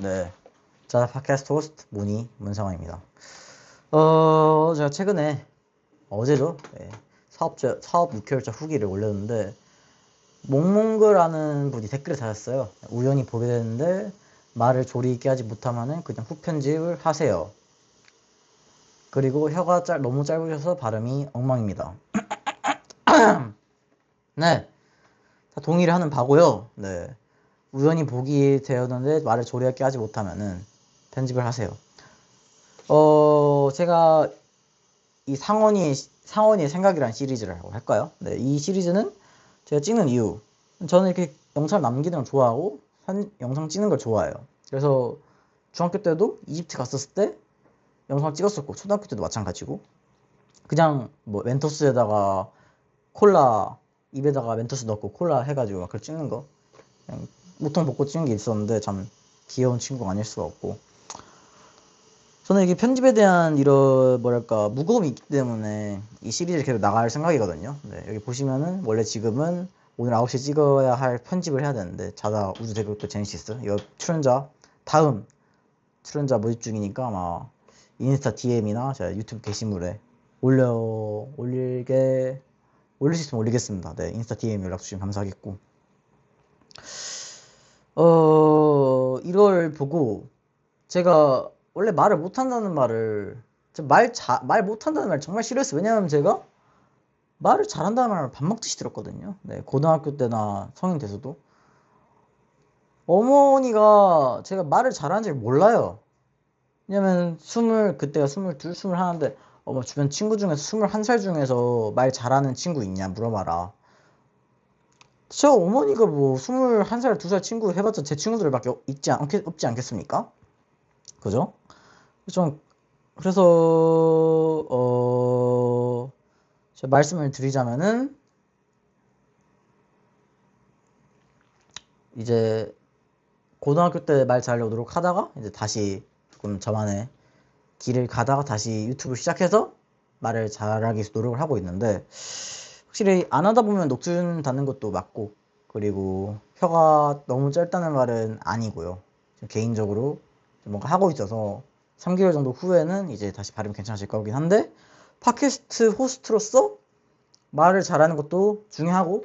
네. 자, 팟캐스트 호스트 문성환입니다. 제가 최근에 어제죠. 네. 사업 6개월차 후기를 올렸는데 몽몽그라는 분이 댓글을 달았어요. 우연히 보게 됐는데 말을 조리 있게 하지 못하면은 그냥 후편집을 하세요. 그리고 혀가 너무 짧으셔서 발음이 엉망입니다. 네. 다 동의를 하는 바고요. 네. 우연히 보게 되었는데 말을 조리 있게 하지 못하면은 편집을 하세요. 제가 이 상원이의 생각이란 시리즈라고 할까요? 네, 이 시리즈는 제가 찍는 이유. 저는 이렇게 영상 남기는 걸 좋아하고, 영상 찍는 걸 좋아해요. 그래서 중학교 때도 이집트 갔었을 때 영상 찍었었고, 초등학교 때도 마찬가지고, 그냥 뭐 멘토스에다가 콜라, 입에다가 멘토스 넣고 콜라 해가지고 막 그걸 찍는 거. 그냥 모통 벗고 찍는 게 있었는데 참 귀여운 친구가 아닐 수가 없고. 저는 이게 편집에 대한 이런 뭐랄까 무거움이 있기 때문에 이 시리즈를 계속 나갈 생각이거든요. 네, 여기 보시면은 원래 지금은 오늘 9시에 찍어야 할 편집을 해야 되는데 자다 우주 대국도 제네시스 이거 다음 출연자 모집 중이니까 아마 인스타 DM이나 제가 유튜브 게시물에 올릴 수 있으면 올리겠습니다. 네, 인스타 DM 연락 주시면 감사하겠고. 이걸 보고 제가 원래 말을 못한다는 말을 말 못한다는 말 정말 싫어했어요. 왜냐하면 제가 말을 잘한다는 말을 밥 먹듯이 들었거든요. 네, 고등학교 때나 성인 돼서도 어머니가 제가 말을 잘하는지 몰라요. 왜냐면 그때가 22, 21인데 어머 주변 친구 중에서 21살 중에서 말 잘하는 친구 있냐 물어봐라. 저 어머니가 뭐 21살, 2살 친구 해봤자 제 친구들밖에 없지 않겠습니까? 그죠? 좀 그래서 제가 말씀을 드리자면은 이제 고등학교 때 말 잘하려고 노력하다가 이제 다시 조금 저만의 길을 가다가 다시 유튜브 시작해서 말을 잘하기 위해서 노력을 하고 있는데 확실히 안 하다 보면 녹슨 닿는 것도 맞고 그리고 혀가 너무 짧다는 말은 아니고요. 개인적으로 뭔가 하고 있어서 3개월 정도 후에는 이제 다시 발음이 괜찮아질 거긴 한데 팟캐스트 호스트로서 말을 잘하는 것도 중요하고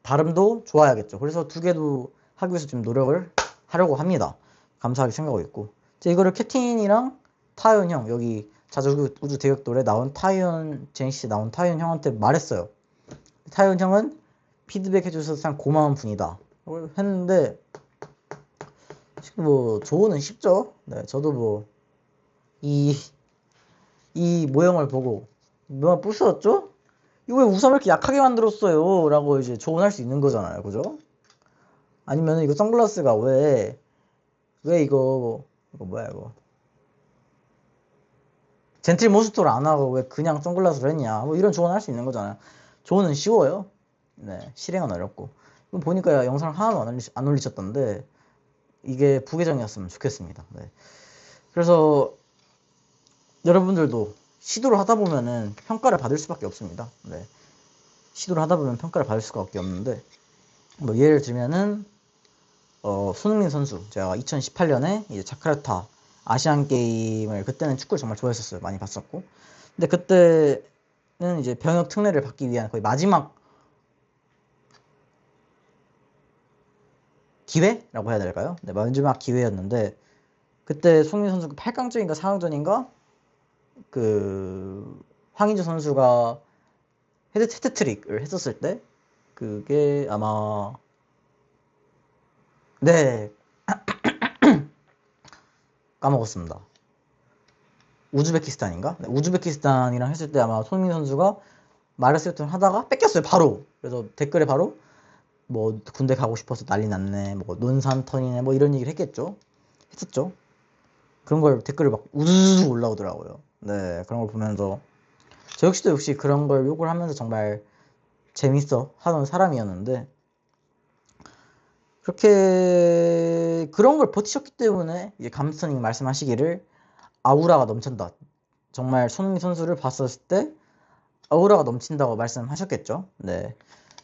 발음도 좋아야겠죠. 그래서 두 개도 하기 위해서 지금 노력을 하려고 합니다. 감사하게 생각하고 있고 이거를 캡틴이랑 타이언 형 여기 자주우주 대격돌에 나온 제니시스에 나온 타이언 형한테 말했어요. 타이언 형은 피드백 해주셔서 참 고마운 분이다 했는데 지금 뭐 조언은 쉽죠. 네, 저도 뭐 이 모형을 보고 뭐가 부스었죠? 이거 왜 우산을 이렇게 약하게 만들었어요? 라고 이제 조언할 수 있는 거잖아요. 그죠? 아니면 이거 선글라스가 왜 이거 뭐야 이거 젠틀 모스토를 안 하고 왜 그냥 선글라스를 했냐 뭐 이런 조언을 할 수 있는 거잖아요. 조언은 쉬워요. 네, 실행은 어렵고. 보니까 영상 하나도 안 올리셨던데 이게 부계정이었으면 좋겠습니다. 네. 그래서 여러분들도 시도를 하다 보면은 평가를 받을 수밖에 없습니다. 네. 시도를 하다 보면 평가를 받을 수밖에 없는데 뭐 예를 들면은 손흥민 선수 제가 2018년에 이제 자카르타 아시안 게임을 그때는 축구를 정말 좋아했었어요. 많이 봤었고 근데 그때는 이제 병역 특례를 받기 위한 거의 마지막 기회라고 해야 될까요? 네, 마지막 기회였는데 그때 손흥민 선수 8강전인가 4강전인가 그 황의조 선수가 헤드트릭을 했었을 때 그게 아마 네 까먹었습니다. 우즈베키스탄인가? 네, 우즈베키스탄이랑 했을 때 아마 손흥민 선수가 마르세유를 하다가 뺏겼어요 바로. 그래서 댓글에 바로 뭐 군대 가고 싶어서 난리 났네 뭐 논산턴이네 뭐 이런 얘기를 했었죠. 그런 걸 댓글을 막 우르르 올라오더라고요. 네, 그런 걸 보면서 저 역시 그런 걸 욕을 하면서 정말 재밌어 하던 사람이었는데 그렇게 그런 걸 버티셨기 때문에 이제 감스터님 말씀하시기를 아우라가 넘친다. 정말 손흥민 선수를 봤었을 때 아우라가 넘친다고 말씀하셨겠죠. 네,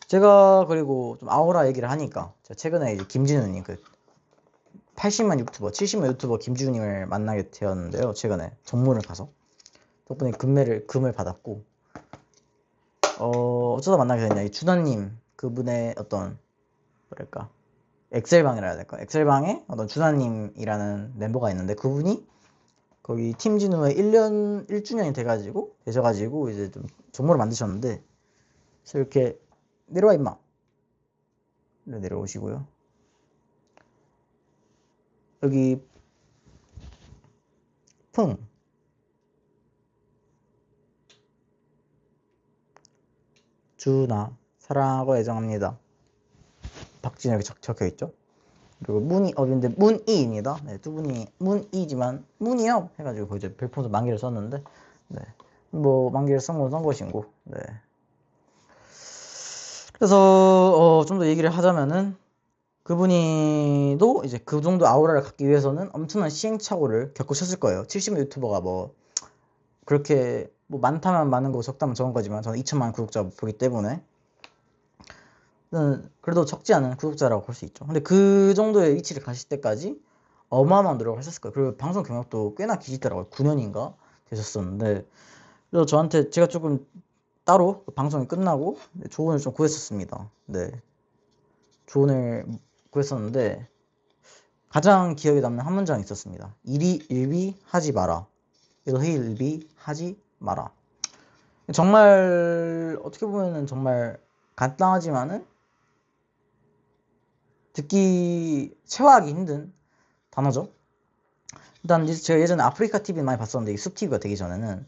제가 그리고 좀 아우라 얘기를 하니까 제가 최근에 이제 김진우님 80만 유튜버, 70만 유튜버 김지우님을 만나게 되었는데요. 최근에 정모를 가서 덕분에 금을 받았고, 어쩌다 만나게 됐냐. 이 준하님, 그분의 어떤, 뭐랄까, 엑셀방이라 해야 될까? 엑셀방에 어떤 준하님이라는 멤버가 있는데, 그분이 거기 팀진우의 1주년이 되셔가지고, 이제 좀 정모를 만드셨는데, 그래서 이렇게, 내려와, 임마. 내려오시고요. 여기, 준아, 사랑하고 애정합니다. 박진우 이렇게 적혀있죠? 그리고 근데 문이입니다. 네, 두 분이 문이지만, 문이요! 해가지고 이제 별풍선 10,000개를 썼는데, 네. 뭐, 10,000개를 쓴 건 것이고, 네. 그래서, 좀 더 얘기를 하자면은, 그분이도 이제 그 정도 아우라를 갖기 위해서는 엄청난 시행착오를 겪으셨을 거예요. 70만 유튜버가 뭐, 그렇게, 뭐, 많다면 많은 거고 적다면 적은 거지만, 저는 2천만 구독자 보기 때문에, 그래도 적지 않은 구독자라고 볼 수 있죠. 근데 그 정도의 위치를 가실 때까지 어마어마한 노력을 하셨을 거예요. 그리고 방송 경력도 꽤나 기시더라고요. 9년인가 되셨었는데, 그래서 저한테 제가 조금 따로 방송이 끝나고 조언을 좀 구했었습니다. 네. 조언을 구했었는데, 가장 기억에 남는 한 문장이 있었습니다. 일희일비 하지 마라. 일희일비 하지 마라. 정말 어떻게 보면은 정말 간단하지만은 듣기 체화하기 힘든 단어죠. 일단 제가 예전에 아프리카 TV 많이 봤었는데, 이 숲 TV가 되기 전에는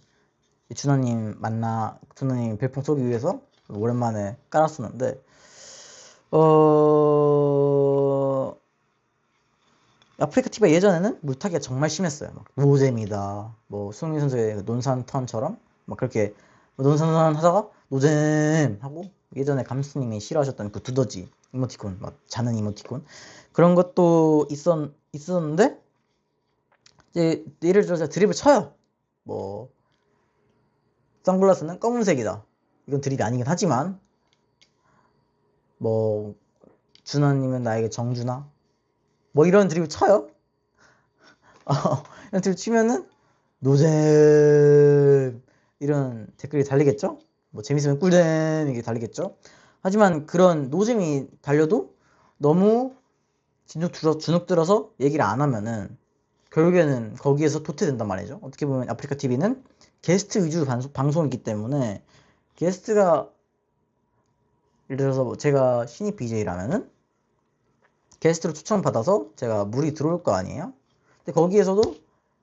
준하님 별풍 쏘기 위해서 오랜만에 깔았었는데, 아프리카 TV가 예전에는 물타기가 정말 심했어요. 막 노잼이다, 뭐 손흥민 선수의 논산 턴처럼 막 그렇게 논산 하다가 노잼 하고, 예전에 감스님이 싫어하셨던 그 두더지 이모티콘, 막 자는 이모티콘, 그런 것도 있었는데, 이제 예를 들어서 드립을 쳐요. 뭐 선글라스는 검은색이다. 이건 드립이 아니긴 하지만, 뭐 준하님은 나에게 정준하, 뭐 이런 드립을 쳐요. 이런 드립 치면은 노잼 이런 댓글이 달리겠죠. 뭐 재밌으면 꿀잼 이게 달리겠죠. 하지만 그런 노잼이 달려도 너무 주눅 들어서 얘기를 안 하면은 결국에는 거기에서 도태된단 말이죠. 어떻게 보면 아프리카 TV는 게스트 위주 방송이기 때문에, 게스트가 예를 들어서 뭐 제가 신입 BJ라면은 게스트로 추천받아서 제가 물이 들어올 거 아니에요. 근데 거기에서도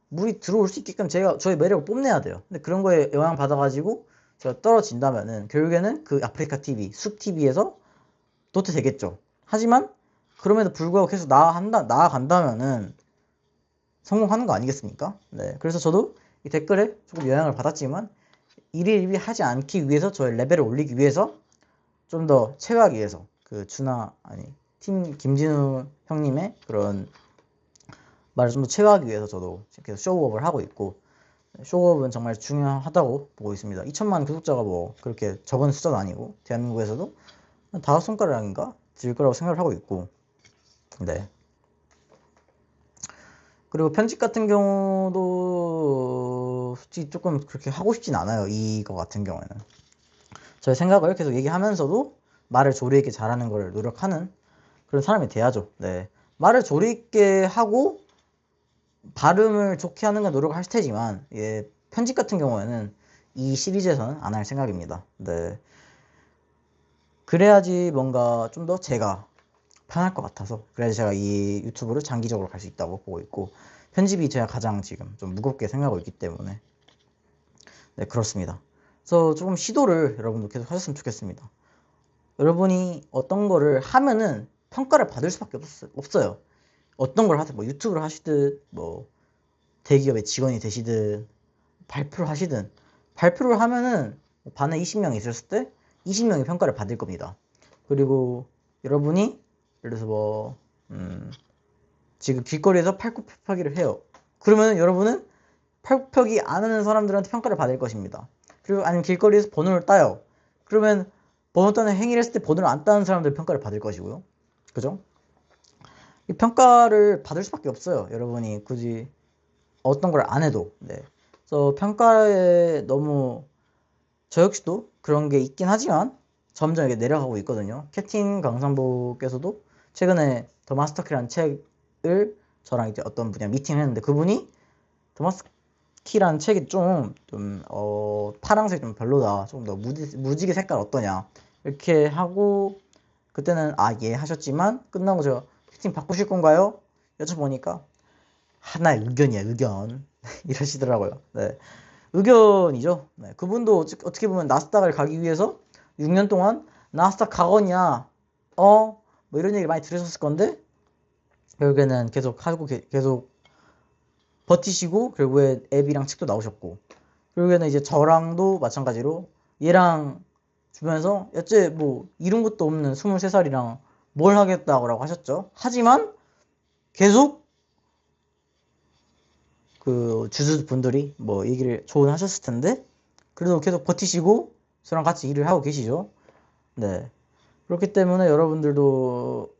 물이 들어올 수 있게끔 제가 저의 매력을 뽐내야 돼요. 근데 그런 거에 영향 받아가지고 제가 떨어진다면은 결국에는 그 아프리카 TV, 숲 TV에서 도태되겠죠. 하지만 그럼에도 불구하고 계속 나아간다면은 성공하는 거 아니겠습니까? 네. 그래서 저도 이 댓글에 조금 영향을 받았지만, 일일비 하지 않기 위해서, 저의 레벨을 올리기 위해서, 좀 더 체크하기 위해서, 팀 김진우 형님의 그런 말을 좀 더 체크하기 위해서 저도 계속 쇼업을 하고 있고, 쇼업은 정말 중요하다고 보고 있습니다. 2천만 구독자가 뭐 그렇게 적은 숫자도 아니고, 대한민국에서도 5손가락인가 들 거라고 생각을 하고 있고, 네. 그리고 편집 같은 경우도 솔직히 조금 그렇게 하고 싶진 않아요. 이거 같은 경우에는 저의 생각을 계속 얘기하면서도 말을 조리 있게 잘하는 걸 노력하는 그런 사람이 돼야죠. 네. 말을 조리 있게 하고 발음을 좋게 하는 건 노력을 할 테지만, 편집 같은 경우에는 이 시리즈에서는 안 할 생각입니다. 네. 그래야지 뭔가 좀 더 제가 편할 것 같아서, 그래야지 제가 이 유튜브를 장기적으로 갈 수 있다고 보고 있고, 편집이 제가 가장 지금 좀 무겁게 생각하고 있기 때문에, 네, 그렇습니다. 그래서 조금 시도를 여러분도 계속 하셨으면 좋겠습니다. 여러분이 어떤 거를 하면은 평가를 받을 수밖에 없어요. 어떤 걸 하든, 뭐 유튜브를 하시든, 뭐 대기업의 직원이 되시든, 발표를 하시든, 발표를 하면은 반에 20명이 있었을 때 20명이 평가를 받을 겁니다. 그리고 여러분이 예를 들어서 뭐 지금 길거리에서 팔굽혀펴기를 해요. 그러면 여러분은 팔굽혀펴기 안 하는 사람들한테 평가를 받을 것입니다. 그리고 아니면 길거리에서 번호를 따요. 그러면 번호 따는 행위를 했을 때 번호를 안 따는 사람들 평가를 받을 것이고요. 그죠? 이 평가를 받을 수밖에 없어요. 여러분이 굳이 어떤 걸 안 해도. 네. 그래서 평가에 너무 저 역시도 그런 게 있긴 하지만 점점 이게 내려가고 있거든요. 캡틴 강상복께서도 최근에 더 마스터키라는 책을 저랑 이제 어떤 분이랑 미팅을 했는데 그분이 더 마스터키라는 책이 파랑색이 좀 별로다. 조금 더 무지개 색깔 어떠냐. 이렇게 하고 그때는 예 하셨지만 끝나고 제가 캡틴 바꾸실 건가요? 여쭤보니까 하나의 의견이야 의견 이러시더라고요. 네. 의견이죠. 네. 그분도 어떻게 보면 나스닥을 가기 위해서 6년 동안 나스닥 가거냐 뭐 이런 얘기 많이 들으셨을 건데 결국에는 계속 하고 계속 버티시고 결국에 앱이랑 책도 나오셨고 결국에는 이제 저랑도 마찬가지로 얘랑 주변에서 여째 뭐 이룬 것도 없는 23살이랑 뭘 하겠다고 하셨죠. 하지만 계속 그 주주분들이 뭐 얘기를 조언하셨을 텐데 그래도 계속 버티시고 저랑 같이 일을 하고 계시죠. 네. 그렇기 때문에 여러분들도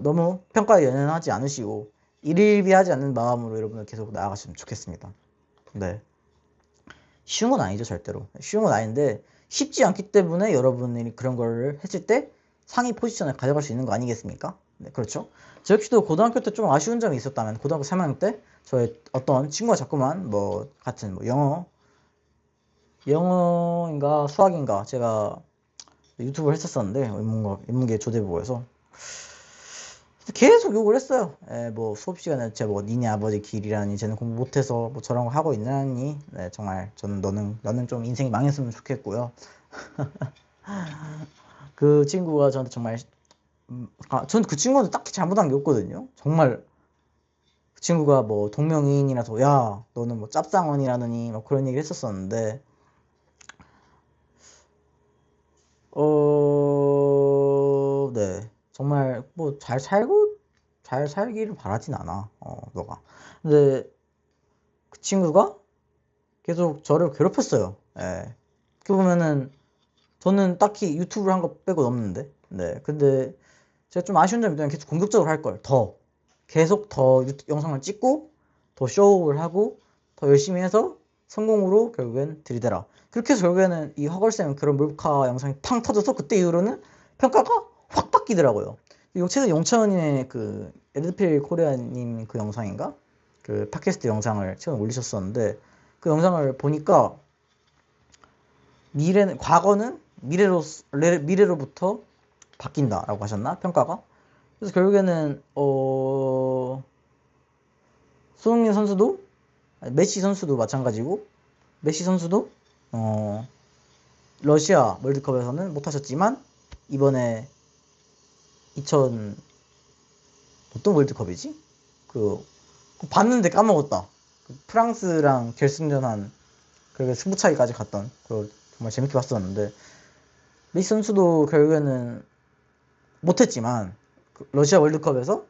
너무 평가에 연연하지 않으시고 일일비하지 않는 마음으로 여러분들 계속 나아가시면 좋겠습니다. 네. 쉬운 건 아니죠, 절대로. 쉬운 건 아닌데 쉽지 않기 때문에 여러분이 그런 걸 했을 때 상위 포지션을 가져갈 수 있는 거 아니겠습니까? 네, 그렇죠. 저 역시도 고등학교 때 좀 아쉬운 점이 있었다면 고등학교 3학년 때 저의 어떤 친구가 자꾸만 뭐 같은 뭐 영어인가 수학인가 제가 유튜브를 했었었는데 인문계 조대부에서 계속 욕을 했어요. 뭐 수업 시간에 뭐 니네 아버지 길이라니 쟤는 공부 못해서 뭐 저런 거 하고 있느니 네, 정말 저는 너는 좀 인생이 망했으면 좋겠고요. 그 친구가 저한테 정말 전 그 친구한테 딱히 잘못한 게 없거든요. 정말 그 친구가 뭐 동명이인이라서 야 너는 뭐 짭상언이라느니 뭐 그런 얘기를 했었었는데 네 정말 뭐 잘 살기를 바라진 않아 너가. 근데 그 친구가 계속 저를 괴롭혔어요. 예. 어떻게 보면은 저는 딱히 유튜브를 한 거 빼고 없는데 네 근데 제가 좀 아쉬운 점이 있다면 계속 공격적으로 할 걸 계속 더 영상을 찍고 더 쇼를 하고 더 열심히 해서 성공으로 결국엔 들이대라. 그렇게 해서 결국에는 이 허걸쌤 그런 몰카 영상이 팡 터져서 그때 이후로는 평가가 확 바뀌더라고요. 최근 용차원님의 그 에드필 코리아님 그 영상인가 그 팟캐스트 영상을 최근 올리셨었는데 그 영상을 보니까 과거는 미래로부터 바뀐다라고 하셨나 평가가. 그래서 결국에는 손흥민 선수도 메시 선수도 마찬가지고 메시 선수도 러시아 월드컵에서는 못하셨지만 이번에 2000 어떤 월드컵이지? 봤는데 까먹었다. 프랑스랑 결승전한 그렇게 승부 차이까지 갔던 정말 재밌게 봤었는데 메시 선수도 결국에는 못했지만 러시아 월드컵에서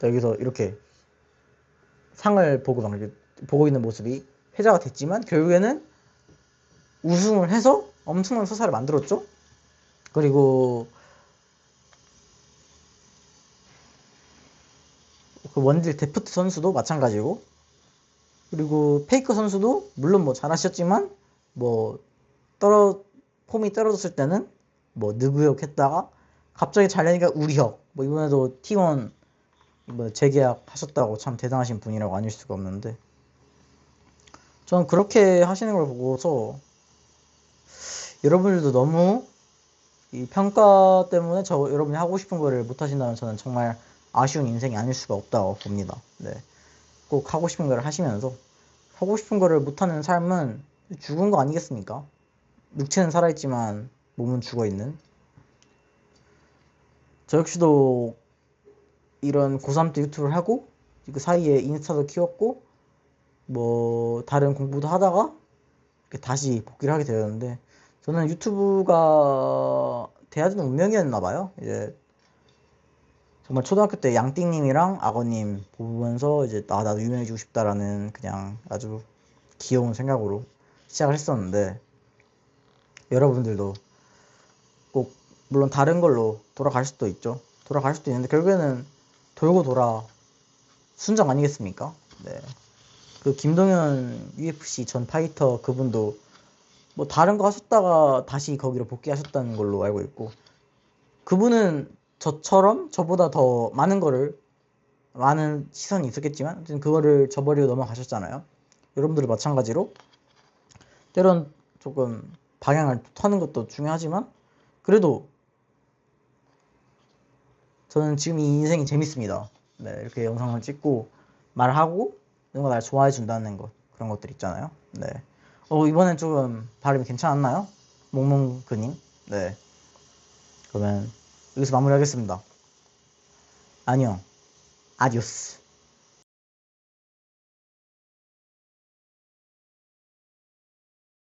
여기서 이렇게 상을 보고 막 이렇게 보고 있는 모습이 회자가 됐지만 결국에는 우승을 해서 엄청난 서사를 만들었죠. 그리고 그 원딜 데프트 선수도 마찬가지고 그리고 페이커 선수도 물론 뭐 잘하셨지만 뭐 폼이 떨어졌을 때는 뭐 느그역 했다가 갑자기 잘 되니까 우리혁 뭐 이번에도 T1 뭐 재계약 하셨다고 참 대단하신 분이라고 아닐 수가 없는데 저는 그렇게 하시는 걸 보고서 여러분들도 너무 이 평가 때문에 여러분이 하고 싶은 거를 못 하신다면 저는 정말 아쉬운 인생이 아닐 수가 없다고 봅니다. 네. 꼭 하고 싶은 거를 하시면서 하고 싶은 거를 못하는 삶은 죽은 거 아니겠습니까? 육체는 살아있지만 몸은 죽어있는. 저 역시도 이런 고3 때 유튜브를 하고 그 사이에 인스타도 키웠고 뭐 다른 공부도 하다가 다시 복귀를 하게 되었는데 저는 유튜브가 돼야 되는 운명이었나봐요. 이제 정말 초등학교 때 양띵님이랑 악어님 보면서 이제 나도 유명해지고 싶다라는 그냥 아주 귀여운 생각으로 시작을 했었는데 여러분들도 꼭 물론 다른 걸로 돌아갈 수도 있죠. 돌아갈 수도 있는데 결국에는 돌고 돌아 순정 아니겠습니까? 네. 그 김동현 UFC 전 파이터 그분도 뭐 다른 거 하셨다가 다시 거기로 복귀하셨다는 걸로 알고 있고, 그분은 저처럼 저보다 더 많은 시선이 있었겠지만 아무튼 그거를 저버리고 넘어가셨잖아요. 여러분들도 마찬가지로 때론 조금 방향을 터는 것도 중요하지만, 그래도 저는 지금 이 인생이 재밌습니다. 네, 이렇게 영상을 찍고 말하고 누가 날 좋아해 준다는 것, 그런 것들 있잖아요. 네. 이번엔 조금 발음이 괜찮았나요? 몽몽그님. 네. 그러면 여기서 마무리하겠습니다. 안녕. 아디오스.